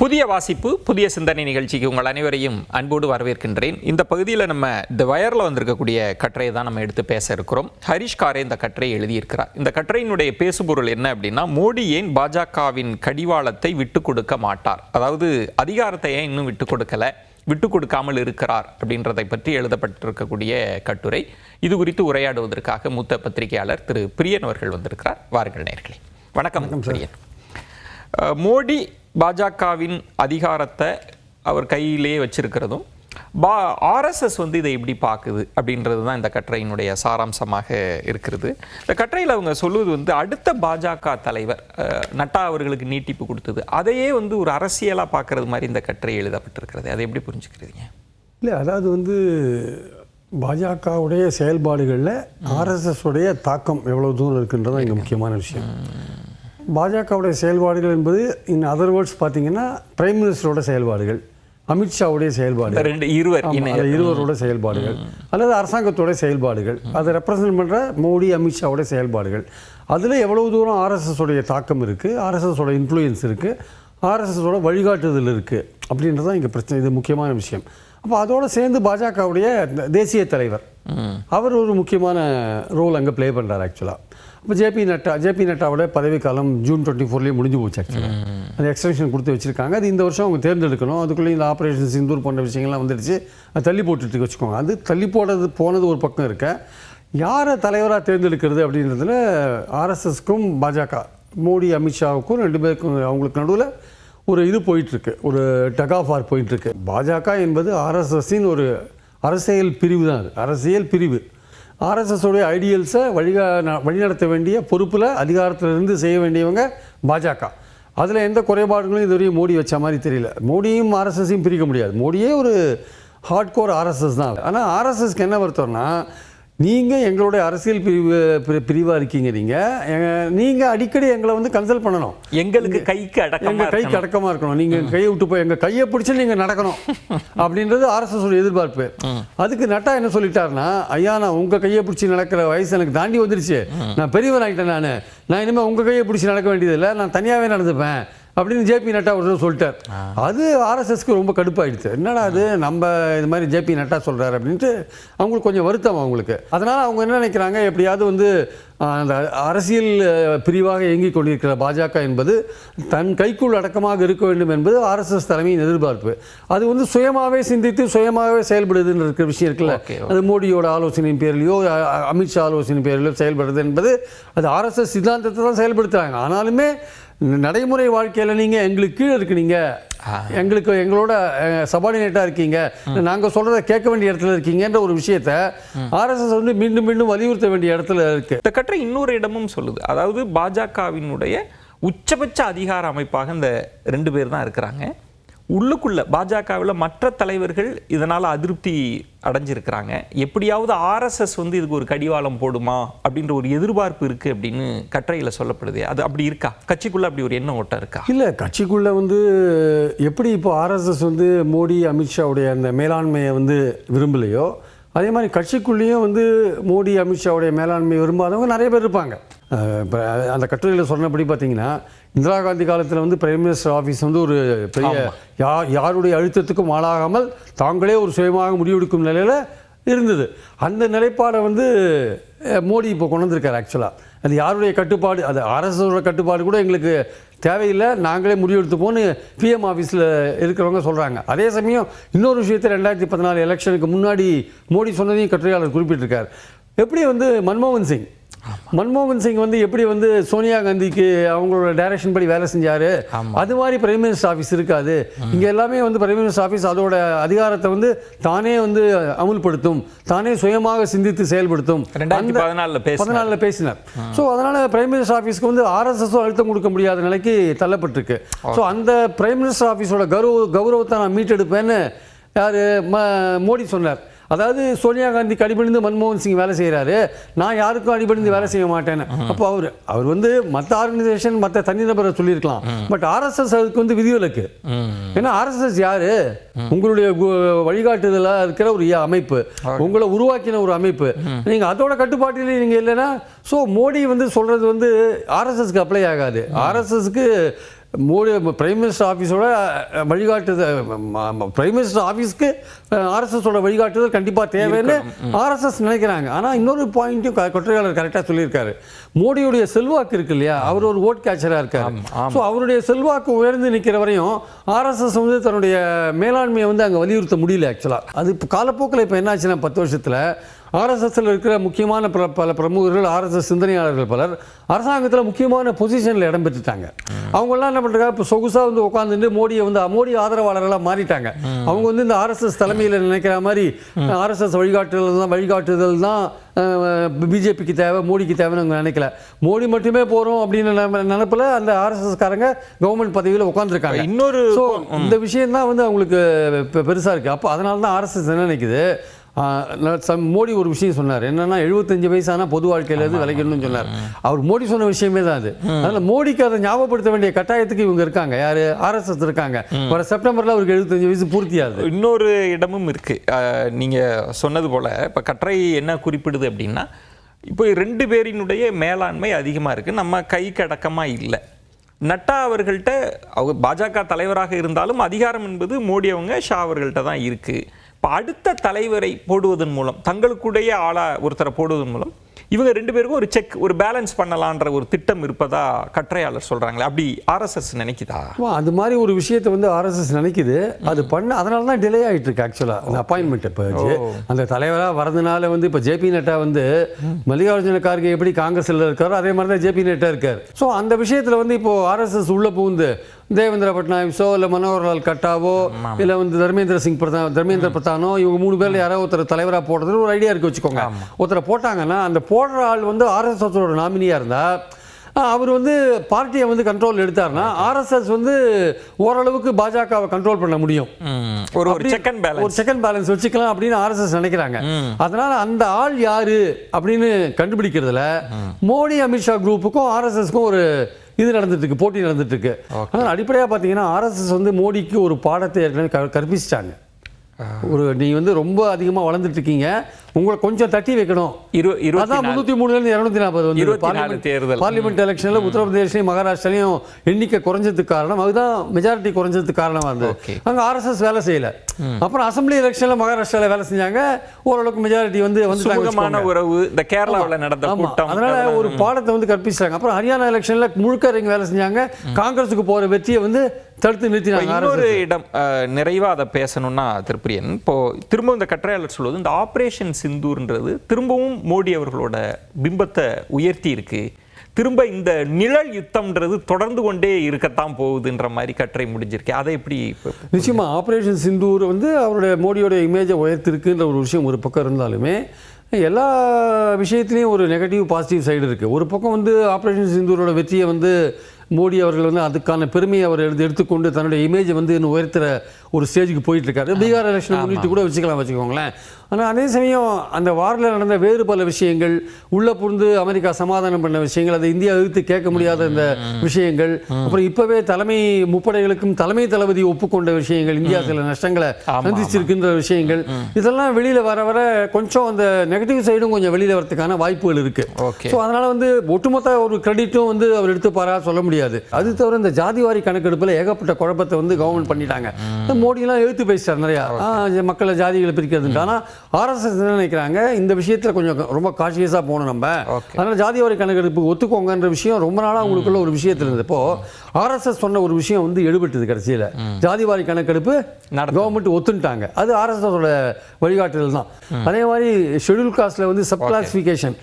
புதிய வாசிப்பு புதிய சிந்தனை நிகழ்ச்சிக்கு உங்கள் அனைவரையும் அன்போடு வரவேற்கின்றேன். இந்த பகுதியில் நம்ம தி வயரில் வந்திருக்கக்கூடிய கட்டுரையை தான் நம்ம எடுத்து பேச இருக்கிறோம். ஹரிஷ் காரே இந்த கட்டுரையை எழுதியிருக்கிறார். இந்த கட்டுரையினுடைய பேசுபொருள் என்ன அப்படின்னா, மோடி ஏன் பாஜகவின் கடிவாளத்தை விட்டு கொடுக்க மாட்டார், அதாவது அதிகாரத்தை ஏன் இன்னும் விட்டு கொடுக்காமல் இருக்கிறார் அப்படின்றதை பற்றி எழுதப்பட்டிருக்கக்கூடிய கட்டுரை. இது குறித்து உரையாடுவதற்காக மூத்த பத்திரிகையாளர் திரு பிரியன் அவர்கள் வந்திருக்கிறார். வாருங்கள் நேயர்களே. வணக்கம் பிரியன். மோடி பாஜகவின் அதிகாரத்தை அவர் கையிலேயே வச்சிருக்கிறதும் ஆர்எஸ்எஸ் இதை எப்படி பார்க்குது அப்படின்றது தான் இந்த கட்டுரையினுடைய சாராம்சமாக இருக்கிறது. இந்த கட்டுரையில் அவங்க சொல்லுவது அடுத்த பாஜக தலைவர் நட்டா அவர்களுக்கு நீட்டிப்பு கொடுத்தது அதையே ஒரு அரசியலாக பார்க்கறது மாதிரி இந்த கட்டுரை எழுதப்பட்டிருக்கிறது. அதை எப்படி புரிஞ்சுக்கிறீங்க? இல்லை, அதாவது பாஜகவுடைய செயல்பாடுகளில் ஆர்எஸ்எஸ் உடைய தாக்கம் எவ்வளோ தூரம் இருக்குன்றது இங்கே முக்கியமான விஷயம். பாஜகவுடைய செயல்பாடுகள் என்பது இன் அதர் வேர்ட்ஸ் பார்த்தீங்கன்னா பிரைம் மினிஸ்டரோட செயல்பாடுகள், அமித்ஷாவுடைய செயல்பாடுகள், இருவரோட செயல்பாடுகள் அல்லது அரசாங்கத்தோட செயல்பாடுகள், அதை ரெப்ரசன்ட் பண்ணுற மோடி அமித்ஷாவுடைய செயல்பாடுகள், அதில் எவ்வளவு தூரம் ஆர்எஸ்எஸ் உடைய தாக்கம் இருக்குது, ஆர்எஸ்எஸோட இன்ஃப்ளூயன்ஸ் இருக்குது, ஆர்எஸ்எஸோட வழிகாட்டுதல் இருக்குது அப்படின்றது தான் இங்கே பிரச்சனை. இது முக்கியமான விஷயம். அப்போ அதோடு சேர்ந்து பாஜகவுடைய தேசிய தலைவர் அவர் ஒரு முக்கியமான ரோல் அங்கே ப்ளே பண்ணுறார் ஆக்சுவலாக. இப்போ ஜேபி நட்டாவோட பதவிக்காலம் ஜூன் 24 முடிஞ்சு போச்சு. ஆக்சுவலாக அது எக்ஸ்டென்ஷன் கொடுத்து வச்சுருக்காங்க. அது இந்த வருஷம் அவங்க தேர்ந்தெடுக்கணும். அதுக்குள்ளே இந்த ஆப்ரேஷன் சிந்தூர் போன்ற விஷயங்கள்லாம் வந்துடுச்சு. அது தள்ளி போட்டுட்டு வச்சுக்கோங்க. அது தள்ளி போனது ஒரு பக்கம் இருக்க, யாரை தலைவராக தேர்ந்தெடுக்கிறது அப்படின்றதுல ஆர்எஸ்எஸ்க்கும் பாஜக மோடி அமித்ஷாவுக்கும் ரெண்டு பேருக்கும் அவங்களுக்கு நடுவில் ஒரு இது போயிட்டுருக்கு, ஒரு டக் ஆஃப் வார் போயிட்டுருக்கு. பாஜக என்பது ஆர்எஸ்எஸ்ஸின் ஒரு அரசியல் பிரிவு தான். அது அரசியல் பிரிவு. ஆர்எஸ்எஸோடைய ஐடியல்ஸை வழிநடத்த வேண்டிய பொறுப்பில் அதிகாரத்திலிருந்து செய்ய வேண்டியவங்க பாஜக. அதில் எந்த குறைபாடுகளும் இதுவரையும் மோடி வச்ச மாதிரி தெரியல. மோடியும் ஆர்எஸ்எஸையும் பிரிக்க முடியாது. மோடியே ஒரு ஹார்ட்கோர் ஆர்எஸ்எஸ் தான். ஆனால் ஆர்எஸ்எஸ்க்கு என்ன வருத்தம்னா, நீங்கள் எங்களுடைய அரசியல் பிரிவாக இருக்கீங்க, நீங்கள் அடிக்கடி எங்களை கன்சல்ட் பண்ணணும், எங்களுக்கு கைக்கு அடக்கமாக இருக்கணும், நீங்கள் கையை விட்டு போய் எங்கள் கையை பிடிச்சி நீங்கள் நடக்கணும் அப்படின்றது ஆர்எஸ்எஸோட எதிர்பார்ப்பு. அதுக்கு நட்டா என்ன சொல்லிட்டாருன்னா, ஐயா நான் உங்கள் கையை பிடிச்சி நடக்கிற வயசு எனக்கு தாண்டி வந்துருச்சு, நான் பெரியவன் ஆகிட்டேன், நான் இனிமேல் உங்கள் கையை பிடிச்சி நடக்க வேண்டியதில்லை, நான் தனியாகவே நடந்துப்பேன் அப்படின்னு ஜேபி நட்டா ஒரு சொல்லிட்டார். அது ஆர்எஸ்எஸ்க்கு ரொம்ப கடுப்பாயிடுச்சு. என்னடா அது நம்ம இது மாதிரி ஜேபி நட்டா சொல்கிறார் அப்படின்ட்டு அவங்களுக்கு கொஞ்சம் வருத்தம் அவங்களுக்கு. அதனால் அவங்க என்ன நினைக்கிறாங்க, எப்படியாவது அந்த அரசியல் பிரிவாக இயங்கிக் கொண்டிருக்கிற பாஜக என்பது தன் கைக்குள் அடக்கமாக இருக்க வேண்டும் என்பது ஆர்எஸ்எஸ் தலைமையின் எதிர்பார்ப்பு. அது சுயமாகவே சிந்தித்து சுயமாகவே செயல்படுதுன்னு இருக்கிற விஷயம் இருக்குல்ல, அது மோடியோட ஆலோசனையின் பேரிலையோ அமித்ஷா ஆலோசனையின் பேரிலையோ செயல்படுறது என்பது அது ஆர்எஸ்எஸ் சித்தாந்தத்தை தான் செயல்படுத்துகிறாங்க. ஆனாலுமே நடைமுறை வாழ்க்கையில் நீங்கள் எங்களுக்கு கீழே இருக்கிறீங்க, எங்களோட சபார்டினேட்டாக இருக்கீங்க, நாங்கள் சொல்கிறத கேட்க வேண்டிய இடத்துல இருக்கீங்கன்ற ஒரு விஷயத்தை ஆர்எஸ்எஸ் மீண்டும் மீண்டும் வலியுறுத்த வேண்டிய இடத்துல இருக்கு. இந்த கட்டுரை இன்னொரு இடமும் சொல்லுது, அதாவது பாஜகவினுடைய உச்சபட்ச அதிகார அமைப்பாக இந்த ரெண்டு பேர் தான் இருக்கிறாங்க. உள்ளுக்குள்ள பாஜகவில் மற்ற தலைவர்கள் இதனால் அதிருப்தி அடைஞ்சிருக்கிறாங்க. எப்படியாவது ஆர்எஸ்எஸ் இதுக்கு ஒரு கடிவாளம் போடுமா அப்படின்ற ஒரு எதிர்பார்ப்பு இருக்குது அப்படின்னு கட்டுரையில் சொல்லப்படுது. அது அப்படி இருக்கா? கட்சிக்குள்ளே அப்படி ஒரு எண்ண ஓட்டம் இருக்கா? இல்லை, கட்சிக்குள்ளே எப்படி இப்போ ஆர்எஸ்எஸ் மோடி அமித்ஷாவுடைய அந்த மேலாண்மையை விரும்பலையோ, அதே மாதிரி கட்சிக்குள்ளேயும் மோடி அமித்ஷாவுடைய மேலாண்மை விரும்பாதவங்க நிறைய பேர் இருப்பாங்க. இப்போ அந்த கட்டுரையில் சொன்னபடி பார்த்தீங்கன்னா, இந்திரா காந்தி காலத்தில் பிரைம் மினிஸ்டர் ஆஃபீஸ் ஒரு பெரிய யாருடைய அழுத்தத்துக்கும் ஆளாகாமல் தாங்களே ஒரு சுயமாக முடிவெடுக்கும் நிலையில் இருந்தது. அந்த நிலைப்பாடை மோடி இப்போ கொண்டு வந்திருக்காரு. ஆக்சுவலாக அது யாருடைய கட்டுப்பாடு, அது ஆர்எஸ்எஸோட கட்டுப்பாடு கூட எங்களுக்கு தேவையில்லை, நாங்களே முடிவெடுத்துப்போன்னு பிஎம் ஆஃபீஸில் இருக்கிறவங்க சொல்கிறாங்க. அதே சமயம் இன்னொரு விஷயத்தை 2014 எலெக்ஷனுக்கு முன்னாடி மோடி சொன்னதையும் கட்டுரையாளர் குறிப்பிட்டிருக்கார். எப்படி மன்மோகன் சிங் எப்படி சோனியா காந்திக்கு அவங்களோட டைரக்ஷன் படி வேலை செஞ்சாரு, அது மாதிரி பிரைம் மினிஸ்டர் ஆஃபீஸ் இருக்காது. இங்கே எல்லாமே பிரைம் மினிஸ்டர் ஆஃபீஸ் அதோட அதிகாரத்தை தானே அமுல்படுத்தும், தானே சுயமாக சிந்தித்து செயல்படுத்தும். 2014 பேசினார். ஸோ அதனால பிரைம் மினிஸ்டர் ஆஃபீஸ்க்கு ஆர்எஸ்எஸும் அழுத்தம் கொடுக்க முடியாத நிலைக்கு தள்ளப்பட்டிருக்கு. ஸோ அந்த பிரைம் மினிஸ்டர் ஆஃபீஸோட கௌரவத்தை நான் மீட்டெடுப்பேன்னு யார் மோடி சொன்னார். அதாவது சோனியா காந்திக்கு அடிபணிந்து மன்மோகன் சிங் வேலை செய்கிறாரு, நான் யாருக்கும் அடிபணிந்து வேலை செய்ய மாட்டேன்னு. அப்போ அவர் மற்ற ஆர்கனைசேஷன் மற்ற தனிநபரை சொல்லியிருக்கலாம். பட் ஆர்எஸ்எஸ் அதுக்கு விதிவிலக்கு. ஏன்னா ஆர்எஸ்எஸ் யாரு? உங்களுடைய வழிகாட்டுதலாக இருக்கிற ஒரு அமைப்பு, உங்களை உருவாக்கின ஒரு அமைப்பு. நீங்கள் அதோட கட்டுப்பாட்டிலே நீங்கள் இல்லைன்னா ஸோ மோடி சொல்கிறது ஆர்எஸ்எஸ்க்கு அப்ளை ஆகாது. ஆர்எஸ்எஸ்க்கு மோடி பிரைம் மினிஸ்டர் ஆஃபீஸோட வழிகாட்டுதல், பிரைம் மினிஸ்டர் ஆஃபீஸ்க்கு ஆர்எஸ்எஸோட வழிகாட்டுதல் கண்டிப்பாக தேவைன்னு ஆர்எஸ்எஸ் நினைக்கிறாங்க. ஆனால் இன்னொரு பாயிண்ட்டும் கொற்றையாளர் கரெக்டாக சொல்லியிருக்காரு. மோடியுடைய செல்வாக்கு இருக்கு இல்லையா, அவர் ஒரு ஓட் கேச்சராக இருக்காரு. ஸோ அவருடைய செல்வாக்கு உயர்ந்து நிற்கிற வரையும் ஆர்எஸ்எஸ் வந்து தன்னுடைய மேலாண்மையை வந்து அங்கே வலியுறுத்த முடியல. ஆக்சுவலாக அது இப்போ காலப்போக்கில் இப்போ என்னாச்சுன்னா 10 வருஷத்தில் ஆர்எஸ்எஸ்ல இருக்கிற முக்கியமான பல பிரமுகர்கள், ஆர்எஸ்எஸ் சிந்தனையாளர்கள் பலர் அரசாங்கத்தில் முக்கியமான பொசிஷனில் இடம் பெற்றுட்டாங்க. அவங்கெல்லாம் என்ன பண்ணுறாங்க, இப்போ சொகுசாக வந்து உட்காந்துட்டு மோடி ஆதரவாளர்களாக மாறிட்டாங்க. அவங்க வந்து இந்த ஆர்எஸ்எஸ் தலைமையில் நினைக்கிற மாதிரி ஆர்எஸ்எஸ் வழிகாட்டுதல் தான் பிஜேபிக்கு தேவை, மோடிக்கு தேவைன்னு அவங்க நினைக்கல. மோடி மட்டுமே போகிறோம் அப்படின்னு நினைப்பில் அந்த ஆர்எஸ்எஸ்காரங்க கவர்மெண்ட் பதவியில் உட்காந்துருக்காங்க. இன்னொரு இந்த விஷயம் தான் வந்து அவங்களுக்கு பெருசாக இருக்குது. அப்போ அதனால தான் ஆர்எஸ்எஸ் என்ன நினைக்குது, மோடி ஒரு விஷயம் சொன்னார், என்னன்னா 75 வயசானா பொது வாழ்க்கையிலேருந்து விலகிடணும்னு சொன்னார். அவர் மோடி சொன்ன விஷயமே தான் அது. அதனால் மோடிக்கு அதை ஞாபகப்படுத்த வேண்டிய கட்டாயத்துக்கு இவங்க இருக்காங்க. யார்? ஆர்எஸ்எஸ் இருக்காங்க. வர செப்டம்பரில் அவருக்கு 75 வயசு பூர்த்தியாகுது. இன்னொரு இடமும் இருக்கு. நீங்கள் சொன்னது போல இப்போ கட்டுரை என்ன குறிப்பிடுது அப்படின்னா, இப்போ 2 பேரினுடைய மேலாண்மை அதிகமாக இருக்குது, நம்ம கைக்கு அடக்கமாக இல்லை. நட்டா அவர்கள்ட்ட அவர் பாஜக தலைவராக இருந்தாலும் அதிகாரம் என்பது மோடி அவங்க ஷா அவர்கள்ட்ட தான் இருக்குது. இப்போ அடுத்த தலைவரை போடுவதன் மூலம், தங்களுக்குடைய ஒருத்தரை போடுவதன் மூலம் இவங்க 2 பேருக்கும் ஒரு செக், ஒரு பேலன்ஸ் பண்ணலான்ற ஒரு திட்டம் இருப்பதா கற்றையாளர் சொல்றாங்களே, அப்படி ஆர்எஸ்எஸ் நினைக்குதா? அது மாதிரி ஒரு விஷயத்தை வந்து ஆர்எஸ்எஸ் நினைக்குது. அது அதனால தான் டிலே ஆகிட்டு இருக்கு. ஆக்சுவலாக அந்த அப்பாயின்மெண்ட் இப்போ அந்த தலைவராக வரதுனால வந்து இப்போ ஜேபி நட்டா வந்து மல்லிகார்ஜுன கார்கே எப்படி காங்கிரஸில் இருக்காரோ அதே மாதிரி தான் ஜேபி நட்டா இருக்கார். ஸோ அந்த விஷயத்தில் வந்து இப்போ ஆர்எஸ்எஸ் உள்ள புகுந்து தேவேந்திர பட்நாயக்ஸோ இல்லை மனோகர்லால் கட்டாவோ இல்லை வந்து தர்மேந்திர பிரதானோ இவங்க 3 பேரில் யாரோ ஒருத்தர் தலைவராக போடுறதுன்னு ஒரு ஐடியா இருக்கு வச்சுக்கோங்க. ஒருத்தரை போட்டாங்கன்னா அந்த போடுற ஆள் வந்து ஆர்எஸ்எஸோட நாமினியாக இருந்தால் அவர் வந்து பார்ட்டியை வந்து கண்ட்ரோல் எடுத்தாருன்னா ஆர்எஸ்எஸ் வந்து ஓரளவுக்கு பாஜகவை கண்ட்ரோல் பண்ண முடியும். ஒரு செகண்ட் பேலன்ஸ் வச்சுக்கலாம் அப்படின்னு ஆர்எஸ்எஸ் நினைக்கிறாங்க. அதனால அந்த ஆள் யாரு அப்படின்னு கண்டுபிடிக்கிறதுல மோடி அமித்ஷா குரூப்புக்கும் ஆர்எஸ்எஸ்க்கும் ஒரு நடந்துட்டு இருக்கு, போட்டி நடந்துட்டு இருக்கு. ஆனால் அடிப்படையாக பார்த்தீங்கன்னா ஆர்எஸ்எஸ் வந்து மோடிக்கு ஒரு பாடத்தை ஏற்கனவே கற்பிச்சிட்டாங்க. நீ வந்து ரொம்ப அதிகமாக வளர்ந்துட்டு இருக்கீங்க, உங்களை கொஞ்சம் தட்டி வைக்கணும். அதான் 303 240 வந்து பார்லிமெண்ட் எலெக்ஷன்ல உத்தரப்பிரதேஷ்லையும் மகாராஷ்டிராலையும் எண்ணிக்கை குறைஞ்சதுக்கு காரணம் அதுதான், மெஜாரிட்டி குறைஞ்சதுக்கு காரணமாக இருந்தது. அங்கே ஆர்எஸ்எஸ் வேலை செய்யல. அப்புறம் அசம்பிளி எலெக்ஷன்ல மகாராஷ்டிராவில் வேலை செஞ்சாங்க, ஓரளவுக்கு மெஜாரிட்டி வந்து உறவு இந்த கேரளாவில் நடந்த கூட்டம், அதனால ஒரு பாடத்தை வந்து கற்பிச்சாங்க. அப்புறம் ஹரியானா எலெக்ஷன்ல முழுக்க இறங்கி வேலை செஞ்சாங்க, காங்கிரஸுக்கு போற வெற்றியை வந்து தடுத்து நிறுத்தினாங்க. இன்னொரு இடம் நிறைவா அதை பேசணும்னா திருப்பிரியன், இப்போ திரும்ப இந்த கற்றையாளர் சொல்வது இந்த ஆபரேஷன் சிந்தூர்ன்றது திரும்பவும் மோடி அவர்களோட பிம்பத்தை உயர்த்தி இருக்கு, திரும்ப இந்த நிழல் யுத்தம்ன்றது தொடர்ந்து கொண்டே இருக்கத்தான் போகுதுன்ற மாதிரி கட்டுரை முடிஞ்சிருக்கு. அதை எப்படி? நிச்சயமா ஆபரேஷன் சிந்தூர் வந்து அவருடைய மோடியோட இமேஜை உயர்த்திருக்குன்ற ஒரு விஷயம் ஒரு பக்கம் இருந்தாலுமே எல்லா விஷயத்துலையும் ஒரு நெகட்டிவ் பாசிட்டிவ் சைடு இருக்குது. ஒரு பக்கம் வந்து ஆபரேஷன் சிந்தூரோட வெற்றியை வந்து மோடி அவர்கள் வந்து அதுக்கான பெருமையை அவர் எடுத்துக்கொண்டு தன்னுடைய இமேஜை வந்து இன்னும் உயர்த்துற ஒரு ஸ்டேஜுக்கு போயிட்டு இருக்காரு. பீகார் எலெக்ஷன் முன்னிட்டு கூட வச்சுக்கோங்களேன். ஆனால் அதே சமயம் அந்த வாரில் நடந்த வேறு பல விஷயங்கள், உள்ள புரிந்து அமெரிக்கா சமாதானம் பண்ண விஷயங்கள், அதை இந்தியா எதிர்த்து கேட்க முடியாத இந்த விஷயங்கள், அப்புறம் இப்போவே தலைமை முப்படைகளுக்கும் தலைமை தளபதி ஒப்புக்கொண்ட விஷயங்கள், இந்தியா சில நஷ்டங்களை சந்திச்சிருக்கின்ற விஷயங்கள், இதெல்லாம் வெளியில் வர கொஞ்சம் அந்த நெகட்டிவ் சைடும் கொஞ்சம் வெளியில் வரதுக்கான வாய்ப்புகள் இருக்கு. ஸோ அதனால வந்து ஒட்டுமொத்த ஒரு கிரெடிட்டும் வந்து அவர் எடுத்துப்பாரா சொல்ல முடியாது. அது தவிர இந்த ஜாதிவாரி கணக்கெடுப்பில் ஏகப்பட்ட குழப்பத்தை வந்து கவர்மெண்ட் பண்ணிட்டாங்க. மோடியெல்லாம் எழுத்து பேசிட்டார் நிறையா, மக்களை ஜாதிகளை பிரிக்கிறதுக்கு. ஆனால் ஆர்எஸ்எஸ் என்ன நினைக்கிறாங்க, இந்த விஷயத்தில் கொஞ்சம் ரொம்ப கான்ஷியஸாக போகணும் நம்ம, அதனால் ஜாதிவாரி கணக்கெடுப்பு ஒத்துக்கோங்கன்ற விஷயம் ரொம்ப நாளாக அவங்களுக்குள்ள ஒரு விஷயத்தில் இருந்தது. இப்போ ஆர்எஸ்எஸ் சொன்ன ஒரு விஷயம் வந்து எடுபட்டுது கடைசியில், ஜாதிவாரி கணக்கெடுப்பு கவர்மெண்ட் ஒத்துட்டாங்க. அது ஆர்எஸ்எஸோட வழிகாட்டுதல் தான். அதே மாதிரி ஷெட்யூல் காஸ்ட்ல வந்து சப் கிளாசிஃபிகேஷன்,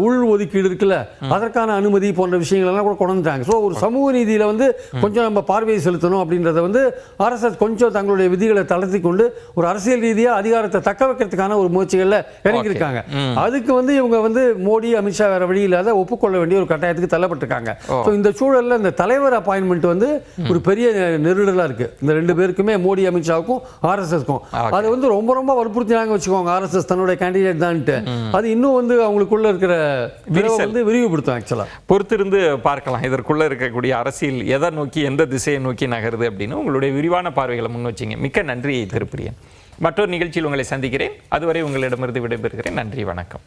உள் ஒதுக்கீடு இருக்குல்ல, அதற்கான அனுமதி போன்ற விஷயங்கள் எல்லாம் கூட கொண்டு வந்துட்டாங்க. ஸோ ஒரு சமூக நீதியில் வந்து கொஞ்சம் நம்ம பார்வையை செலுத்தணும் அப்படின்றத வந்து ஆர்எஸ்எஸ் கொஞ்சம் தங்களுடைய விதிகளை தளர்த்தி கொண்டு ஒரு அரசியல் ரீதியாக அதிகாரத்தை தக்க வைக்கிறதுக்கான ஒரு முயற்சிகளில் இறங்கியிருக்காங்க. அதுக்கு வந்து இவங்க வந்து மோடி அமித்ஷா வேற வழி இல்லாத ஒப்புக்கொள்ள வேண்டிய ஒரு கட்டாயத்துக்கு தள்ளப்பட்டிருக்காங்க. ஸோ இந்த சூழலில் இந்த தலைவர் அப்பாயின்மெண்ட் வந்து ஒரு பெரிய நெருடலாக இருக்கு இந்த 2 பேருக்குமே, மோடி அமித்ஷாவுக்கும் ஆர்எஸ்எஸ்க்கும். அது வந்து ரொம்ப ரொம்ப வற்புறுத்தினாங்க வச்சுக்கோங்க ஆர்எஸ்எஸ் தன்னுடைய கேண்டிடேட் தான்ட்டு. அது இன்னும் வந்து அவங்களுக்குள்ள இருக்கிற வந்து விரிவுபடுத்தும். ஆக்சுவலா பொறுத்திருந்து பார்க்கலாம் இதற்குள்ள இருக்கக்கூடிய அரசியல் எதை நோக்கி, எந்த திசையை நோக்கி நகருது அப்படின்னு உங்களுடைய விரிவான பார்வைகளை முன் வச்சிங்க. மிக்க நன்றி திருப்பிரியன். மற்றொரு நிகழ்ச்சியில் உங்களை சந்திக்கிறேன். அதுவரை உங்களிடமிருந்து விடைபெறுகிறேன். நன்றி, வணக்கம்.